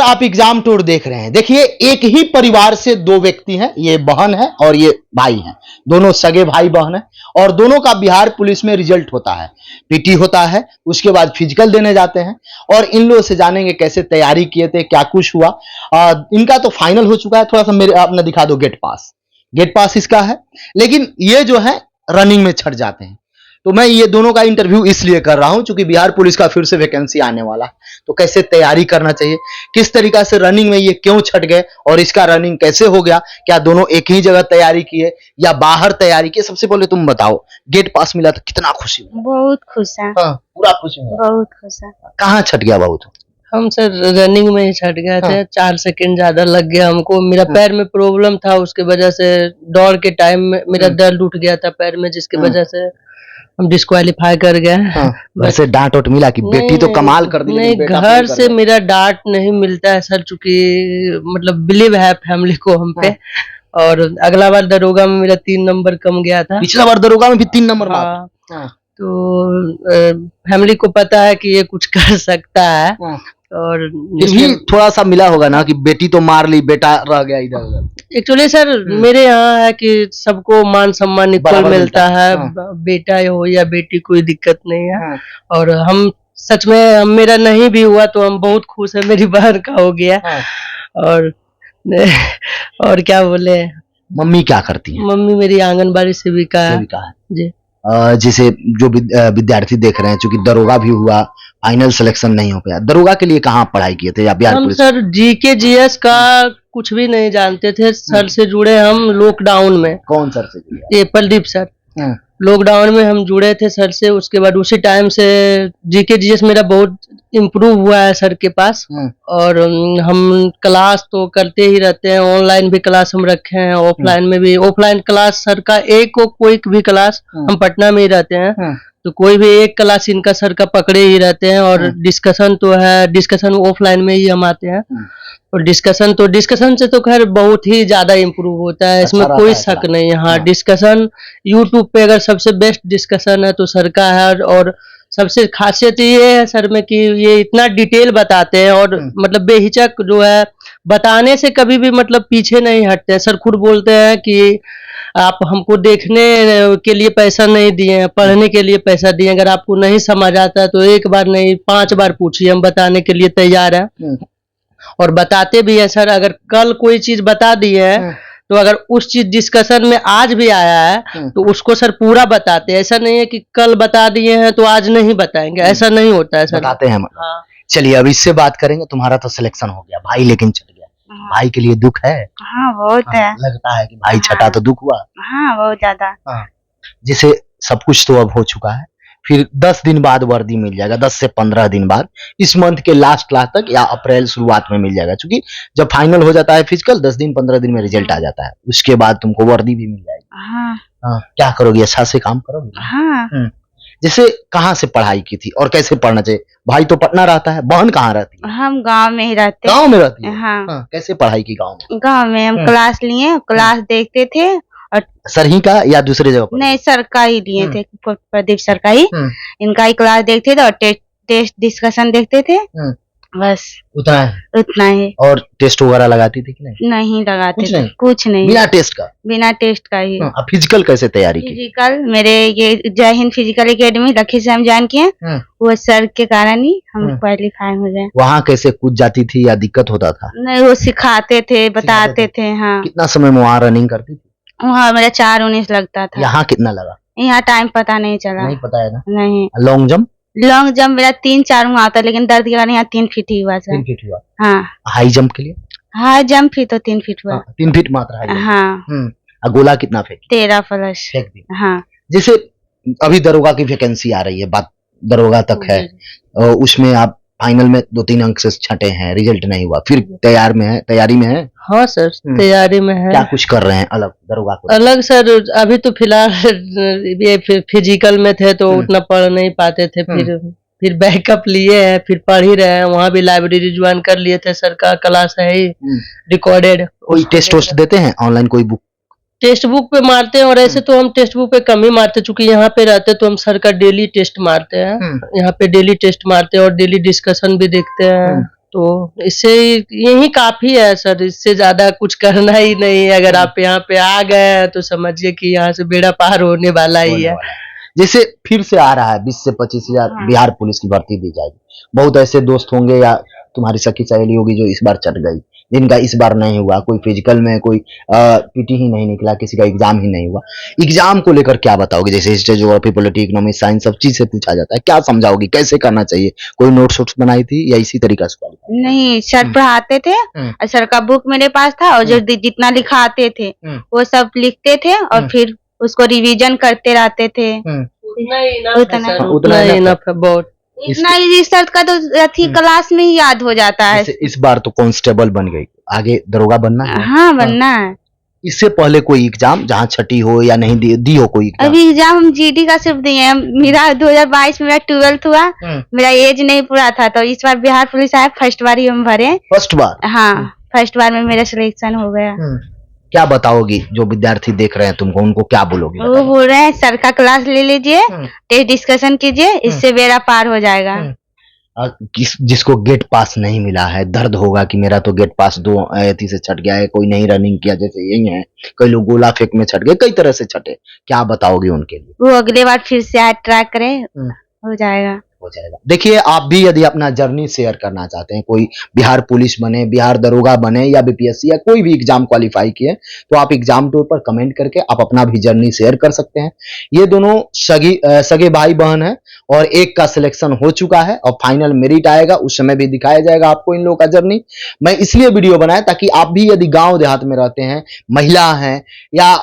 आप exam tour देख रहे हैं। देखिए, एक ही परिवार से दो व्यक्ति हैं, ये बहन है और ये भाई हैं, दोनों सगे भाई बहन हैं और दोनों का बिहार पुलिस में रिजल्ट होता है, पीटी होता है, उसके बाद फिजिकल देने जाते हैं और इन लोगों से जानेंगे कैसे तैयारी किए थे, क्या कुछ हुआ। इनका तो फाइनल हो चुका है, थोड़ा सा मेरे आपने दिखा दो गेट पास इसका है, लेकिन ये जो है रनिंग में छट जाते हैं। तो मैं ये दोनों का इंटरव्यू इसलिए कर रहा हूं क्योंकि बिहार पुलिस का फिर से वैकेंसी आने वाला है, तो कैसे तैयारी करना चाहिए, किस तरीका से रनिंग में ये क्यों छट गए और इसका रनिंग कैसे हो गया, क्या दोनों एक ही जगह तैयारी किए या बाहर तैयारी किए। सबसे पहले तुम बताओ, गेट पास मिला तो कितना खुशी हुआ? बहुत खुश है। हाँ, पूरा खुश हुआ, बहुत खुश है। कहाँ छट गया बहुत? हम सर रनिंग में ही छट गए थे। 4 सेकंड ज्यादा लग गया हमको। मेरा पैर में प्रॉब्लम था, उसके वजह से दौड़ के टाइम में मेरा दर्द उठ गया था पैर में, जिसकी वजह से हम डिस्क्वालीफाई कर गए। वैसे डांट उठ मिला कि बेटी तो कमाल कर दी? नहीं, घर से मेरा डांट नहीं मिलता है सर, चूंकि मतलब बिलीव है फैमिली को हम पे। और अगला बार दरोगा में मेरा 3 नंबर कम गया था। पिछला बार दरोगा में भी 3 नंबर? तो फैमिली को पता है कि ये कुछ कर सकता है और फिर भी थोड़ा सा मिला होगा ना कि बेटी तो मार ली, बेटा रह गया इधर उधर। एक्चुअली सर मेरे यहाँ है कि सबको मान सम्मान इक्वल मिलता है, बेटा हो या बेटी कोई दिक्कत नहीं है। और हम सच में मेरा नहीं भी हुआ तो हम बहुत खुश है, मेरी बहन का हो गया। और क्या बोले, मम्मी क्या करती है? मम्मी मेरी आंगनबाड़ी सेविका है जी। जिसे जो विद्यार्थी देख रहे हैं, चूंकि दरोगा भी हुआ, फाइनल सिलेक्शन नहीं हो पाया, दरोगा के लिए कहाँ पढ़ाई किए थे या Bihar police? Sir GK GS का कुछ भी नहीं जानते थे, सर से जुड़े हम लॉकडाउन में। कौन सर से जुड़े? ये प्रदीप सर। लॉकडाउन में हम जुड़े थे सर से, उसके बाद उसी टाइम से जीके जीएस मेरा बहुत इम्प्रूव हुआ है सर के पास। और हम क्लास तो करते ही रहते हैं, ऑनलाइन भी क्लास हम रखे हैं, ऑफलाइन में भी। ऑफलाइन क्लास सर का कोई भी क्लास, हम पटना में ही रहते हैं तो कोई भी एक क्लास इनका सर का पकड़े ही रहते हैं। और डिस्कशन तो है, डिस्कशन ऑफलाइन में ही हम आते हैं। और डिस्कशन से तो खैर बहुत ही ज्यादा इम्प्रूव होता है, इसमें कोई शक नहीं है। हाँ, डिस्कशन यूट्यूब पे अगर सबसे बेस्ट डिस्कशन है तो सर का है। और सबसे खासियत ये है सर में कि ये इतना डिटेल बताते हैं और मतलब बेहिचक जो है बताने से कभी भी मतलब पीछे नहीं हटते हैं। सर खुद बोलते हैं कि आप हमको देखने के लिए पैसा नहीं दिए, पढ़ने के लिए पैसा दिए। अगर आपको नहीं समझ आता है तो 1 बार नहीं 5 बार पूछिए, हम बताने के लिए तैयार हैं। और बताते भी हैं सर। अगर कल कोई चीज बता दिए है तो अगर उस चीज डिस्कशन में आज भी आया है तो उसको सर पूरा बताते हैं। ऐसा नहीं है कि कल बता दिए हैं तो आज नहीं बताएंगे, ऐसा नहीं होता है सर, बताते हैं। चलिए अब इससे बात करेंगे। तुम्हारा तो सिलेक्शन हो गया, भाई लेकिन छट गया। भाई के लिए दुख है? हाँ बहुत है। लगता है कि भाई छटा तो दुख हुआ? हाँ बहुत ज्यादा। जैसे सब कुछ तो अब हो चुका है, फिर 10 दिन बाद वर्दी मिल जाएगा, 10 से 15 दिन बाद, इस मंथ के लास्ट तक या अप्रैल शुरुआत में मिल जाएगा। क्योंकि जब फाइनल हो जाता है फिजिकल 10 दिन 15 दिन में रिजल्ट आ जाता है, उसके बाद तुमको वर्दी भी मिल जाएगी। क्या करोगी, अच्छा से काम करोगी? जैसे कहाँ से पढ़ाई की थी और कैसे पढ़ना चाहिए? भाई तो पटना रहता है, बहन कहाँ रहती है? हम गांव में ही रहते हैं। गांव में रहती है? हाँ। कैसे पढ़ाई की गांव में? गांव में हम क्लास लिए, क्लास देखते थे। और सर ही का या दूसरे जगह पर? नहीं, सर का ही लिए थे, प्रदीप सर का ही। इनका ही क्लास देखते थे और टेस्ट डिस्कशन देखते थे, बस उतना ही। और टेस्ट वगैरह लगाती थी कि नहीं? नहीं लगाते थे, कुछ नहीं। बिना टेस्ट का? बिना टेस्ट का ही। फिजिकल कैसे तैयारी की? फिजिकल मेरे ये जय हिंद फिजिकल एकेडमी लखी से हम ज्वाइन किए, वो सर के कारण ही हम क्वालिफाई हो गए। वहाँ कैसे कूद जाती थी या दिक्कत होता था? नहीं, वो सिखाते थे, बताते थे। हाँ। कितना समय में वहाँ रनिंग करती थी? वहाँ मेरा 4:19 लगता था। यहाँ कितना लगा? यहाँ टाइम पता नहीं चला। नहीं पता है ना? नहीं। Long jump? लॉन्ग जंप मेरा 3-4 हुआ था, लेकिन दर्द के कारण यहाँ 3 फीट ही हुआ। 3 फीट हुआ? हाँ। हाई जंप के लिए? हाई जंप ही तो 3 फीट हुआ। 3 फीट मात्र हाई जंप? हाँ। गोला कितना फेंक? 13 प्लस फेंक दी। हाँ। जैसे अभी दरोगा की वैकेंसी आ रही है, बात दरोगा तक है, उसमें आप फाइनल में 2-3 अंक से छटे हैं, रिजल्ट नहीं हुआ, फिर तैयारी में है? हाँ सर, तैयारी में है। क्या कुछ कर रहे हैं अलग दरोगा को? अलग सर अभी तो फिलहाल ये फिजिकल में थे तो उतना पढ़ नहीं पाते थे, फिर बैकअप लिए हैं, फिर पढ़ ही रहे हैं। वहाँ भी लाइब्रेरी ज्वाइन कर लिए थे, सर का क्लास है ही रिकॉर्डेड। कोई टेस्ट देते हैं ऑनलाइन? कोई बुक टेस्ट बुक पे मारते हैं, और ऐसे तो हम टेस्ट बुक पे कम ही मारते, चूंकि यहाँ पे रहते तो हम सर का डेली टेस्ट मारते हैं। यहाँ पे डेली टेस्ट मारते हैं और डेली डिस्कशन भी देखते हैं, तो इससे यही काफी है सर, इससे ज्यादा कुछ करना ही नहीं है। अगर आप यहाँ पे आ गए तो समझिए कि यहाँ से बेड़ा पार होने वाला ही है। जैसे फिर से आ रहा है 20 से 25 हजार बिहार पुलिस की भर्ती दी जाएगी, बहुत ऐसे दोस्त होंगे या तुम्हारी सखी सहेली होगी जो इस बार चट गई, जिनका इस बार नहीं हुआ, कोई फिजिकल में कोई पीटी ही नहीं निकला, किसी का एग्जाम ही नहीं हुआ। एग्जाम को लेकर क्या बताओगे? जैसे history, geography, polity, economics, science सब चीज से पूछा जाता है, क्या समझाओगी, कैसे करना चाहिए? कोई नोट्स वोट्स बनाई थी या इसी तरीका से पढ़ी? नहीं, सर पढ़ाते थे और सर का बुक मेरे पास था और जो जितना लिखाते थे वो सब लिखते थे और फिर उसको रिवीजन करते रहते थे। उतना ही इनफ है उतना- सर, उतना ही इनफ है बहुत। इतना ही सर का तो अथी क्लास में ही याद हो जाता है। जैसे इस बार तो कांस्टेबल बन गई, आगे दरोगा बनना है। हाँ, बनना है। इससे पहले कोई एग्जाम जहाँ छठी हो या नहीं दी हो कोई एग्जाम? अभी एग्जाम हम जीडी का सिर्फ दिए हैं। मेरा 2022 में मेरा 12th हुआ, मेरा एज नहीं पूरा था, तो इस बार बिहार पुलिस आया, फर्स्ट बार ही हम भरे। फर्स्ट बार? हाँ, फर्स्ट बार में मेरा सिलेक्शन हो गया। क्या बताओगी जो विद्यार्थी देख रहे हैं तुमको, उनको क्या बोलोगी? वो बोल रहे हैं सर का क्लास ले लीजिए, टेस्ट डिस्कशन कीजिए, इससे बेड़ा पार हो जाएगा। जिसको गेट पास नहीं मिला है, दर्द होगा कि मेरा तो गेट पास 2 अथी से छट गया है, कोई नहीं रनिंग किया, जैसे यही है, कई लोग गोला फेंक में छट गए, कई तरह से छटे, क्या बताओगे उनके लिए? वो अगले बार फिर से ट्राई करे, हो जाएगा। हो जाएगा। देखिए, आप भी यदि अपना जर्नी शेयर करना चाहते हैं, कोई बिहार पुलिस बने, बिहार दरोगा बने या बीपीएससी या कोई भी एग्जाम क्वालिफाई किए, तो आप एग्जाम टूर पर कमेंट करके आप अपना भी जर्नी शेयर कर सकते हैं। ये दोनों सगे भाई बहन हैं और एक का सिलेक्शन हो चुका है और फाइनल मेरिट आएगा, उस समय भी दिखाया जाएगा आपको इन लोगों का जर्नी। मैं इसलिए वीडियो बनाया ताकि आप भी यदि गांव देहात में रहते हैं, महिला हैं या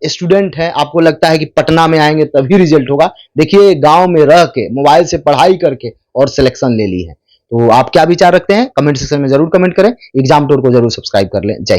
स्टूडेंट हैं, आपको लगता है कि पटना में आएंगे तभी रिजल्ट होगा, देखिए गांव में रह के मोबाइल से पढ़ाई करके और सिलेक्शन ले ली है। तो आप क्या विचार रखते हैं कमेंट सेक्शन में जरूर कमेंट करें। एग्जाम टूर को जरूर सब्सक्राइब कर लें। जय